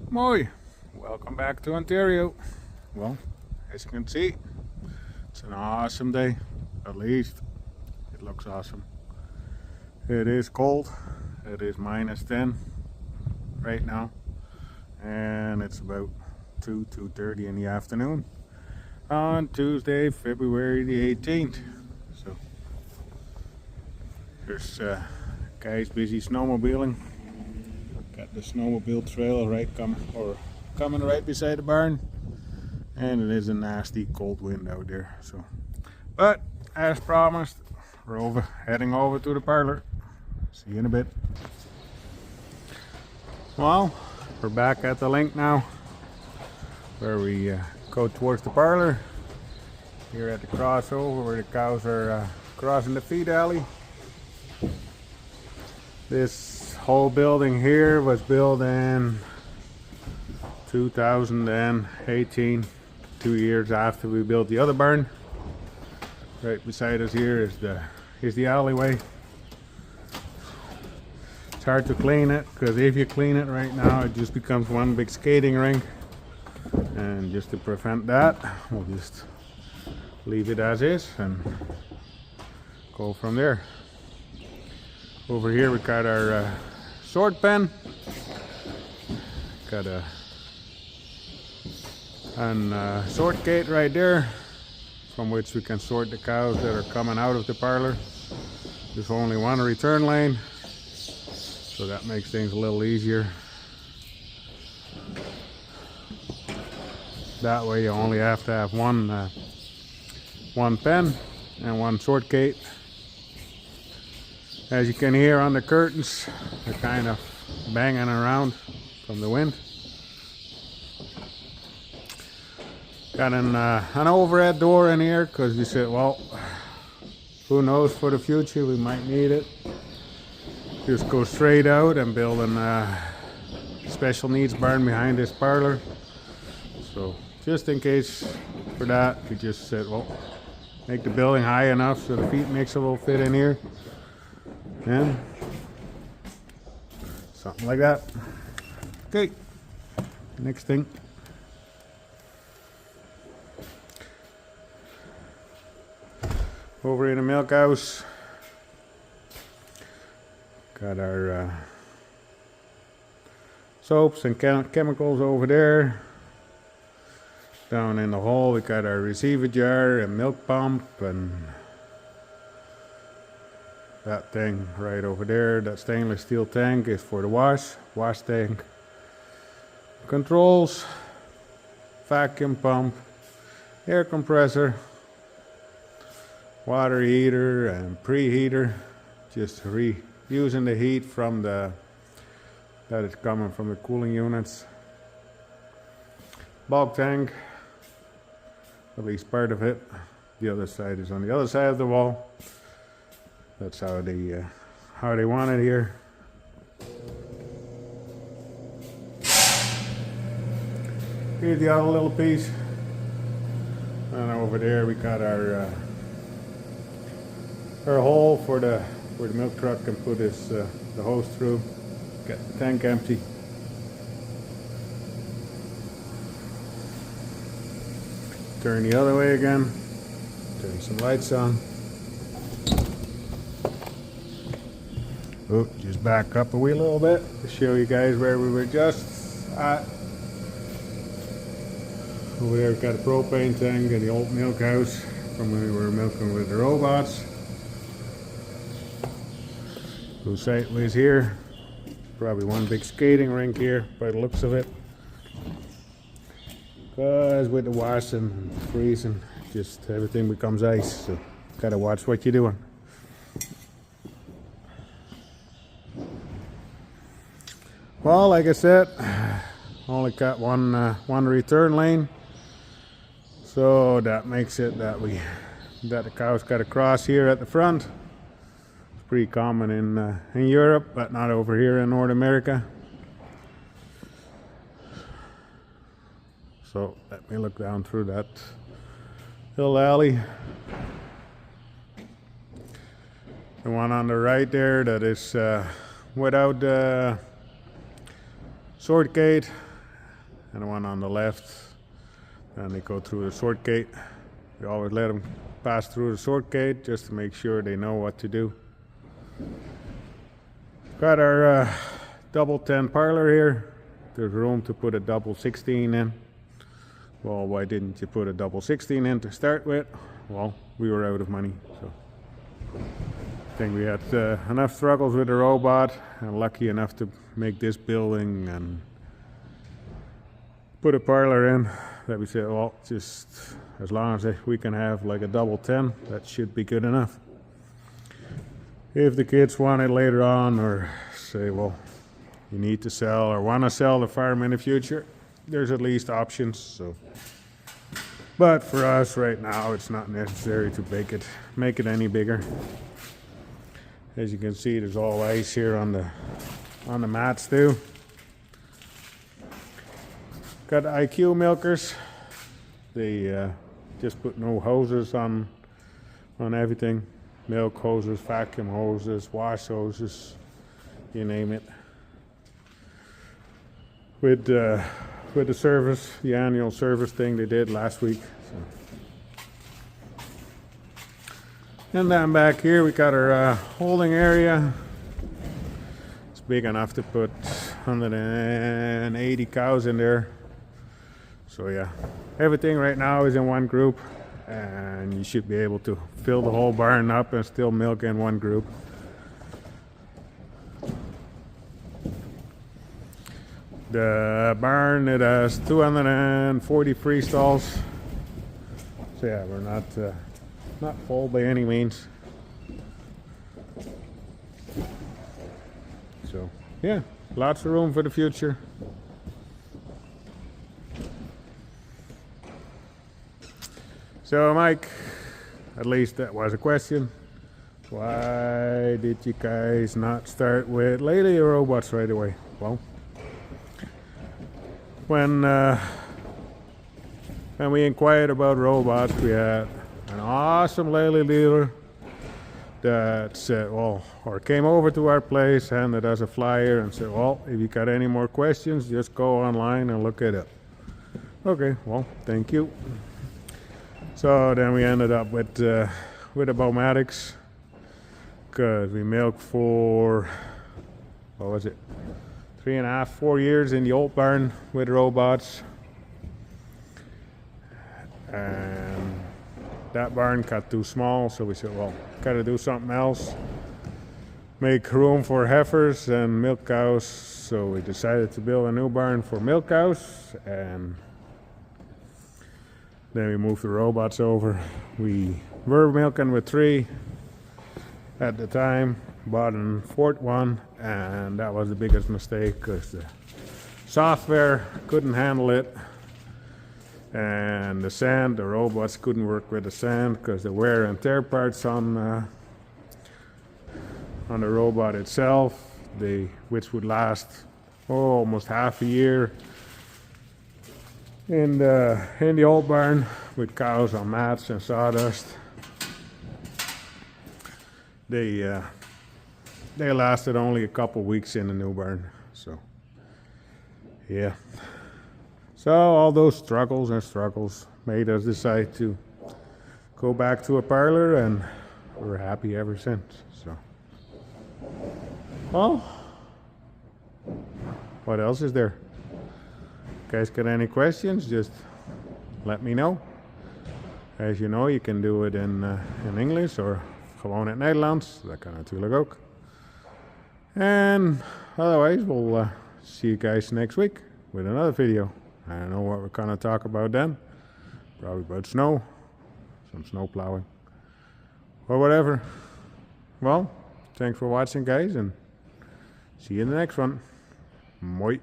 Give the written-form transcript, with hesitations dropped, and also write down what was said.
Moi, welcome back to Ontario. Well, as you can see, it's an awesome day. At least it looks awesome. It is cold. It is -10 right now, and it's about 2:30 in the afternoon on Tuesday, February the 18th. So there's guys busy snowmobiling. Got the snowmobile trail coming right beside the barn, and it is a nasty cold wind out there. So, but as promised, we're heading over to the parlor. See you in a bit. Well, we're back at the link now, where we go towards the parlor. Here at the crossover where the cows are crossing the feed alley. This whole building here was built in 2018, 2 years after we built the other barn. Right beside us here is the alleyway. It's hard to clean it, because if you clean it right now it just becomes one big skating rink, and just to prevent that we'll just leave it as is and go from there. Over here we got our sort pen. Got a sort gate right there, from which we can sort the cows that are coming out of the parlor. There's only one return lane, so that makes things a little easier. That way you only have to have one pen and one sort gate. As you can hear on the curtains, they're kind of banging around from the wind. Got an overhead door in here, because we said, well, who knows, for the future we might need it. Just go straight out and build a special needs barn behind this parlor. So just in case for that, we just said, well, make the building high enough so the feed mixer will fit in here. And something like that. Okay, next thing. Over in the milk house, got our soaps and chemicals over there. Down in the hall we got our receiver jar and milk pump, and that thing right over there, that stainless steel tank, is for the wash tank. Controls, vacuum pump, air compressor, water heater and preheater, just reusing the heat from that is coming from the cooling units. Bulk tank, at least part of it. The other side is on the other side of the wall. That's how they want it here. Here's the other little piece, and over there we got our hole for the milk truck can put the hose through. Get the tank empty. Turn the other way again. Turn some lights on. Oh, just back up a wee little bit to show you guys where we were just at. Over there we've got a propane tank in the old milk house from when we were milking with the robots. Go sideways here. Probably one big skating rink here by the looks of it. Because with the washing and freezing, just everything becomes ice. So gotta watch what you're doing. Well, like I said, only got one return lane, so that makes it that the cows got to cross here at the front. It's pretty common in Europe, but not over here in North America. So let me look down through that little alley. The one on the right there, that is without the sort gate and the one on the left. And they go through the sort gate. We always let them pass through the sort gate just to make sure they know what to do. Got our double 10 parlor here. There's room to put a double 16 in. Well, why didn't you put a double 16 in to start with? Well, we were out of money. So I think we had enough struggles with the robot, and lucky enough to make this building and put a parlor in, that we said, well, just as long as we can have like a double 10, that should be good enough. If the kids want it later on, or say, well, you need to sell or want to sell the farm in the future, there's at least options. So, but for us right now, it's not necessary to make it any bigger. As you can see, there's all ice here on the mats too. Got IQ milkers. They just put no hoses on everything. Milk hoses, vacuum hoses, wash hoses, you name it. With the service, the annual service thing they did last week. So. And then back here we got our holding area. It's big enough to put 180 cows in there. So yeah, everything right now is in one group, and you should be able to fill the whole barn up and still milk in one group. The barn, it has 240 free stalls. So yeah, we're not full by any means. So yeah, lots of room for the future. So Mike, at least that was a question. Why did you guys not start with lady robots right away? Well, when we inquired about robots, we had an awesome lady dealer that said, well, or came over to our place, handed us a flyer and said, well, if you got any more questions, just go online and look it up. Okay, well, thank you. So then we ended up with the Bowmatics, because we milked for, what was it, 3.5, 4 years in the old barn with robots. And that barn got too small, so we said, well, gotta do something else. Make room for heifers and milk cows. So we decided to build a new barn for milk cows, and then we moved the robots over. We were milking with 3 at the time, bought a 4th one, and that was the biggest mistake because the software couldn't handle it, and the robots couldn't work with the sand because the wear and tear parts on the robot itself, which would last almost half a year. In the old barn with cows on mats and sawdust, they lasted only a couple weeks in the new barn. So yeah, so all those struggles made us decide to go back to a parlor, and we're happy ever since. So, well, what else is there? Guys, got any questions? Just let me know. As you know, you can do it in English or gewoon in het Nederlands. Dat kan natuurlijk ook. And otherwise, we'll see you guys next week with another video. I don't know what we're gonna talk about then. Probably about snow, some snow plowing, or whatever. Well, thanks for watching, guys, and see you in the next one. Moi.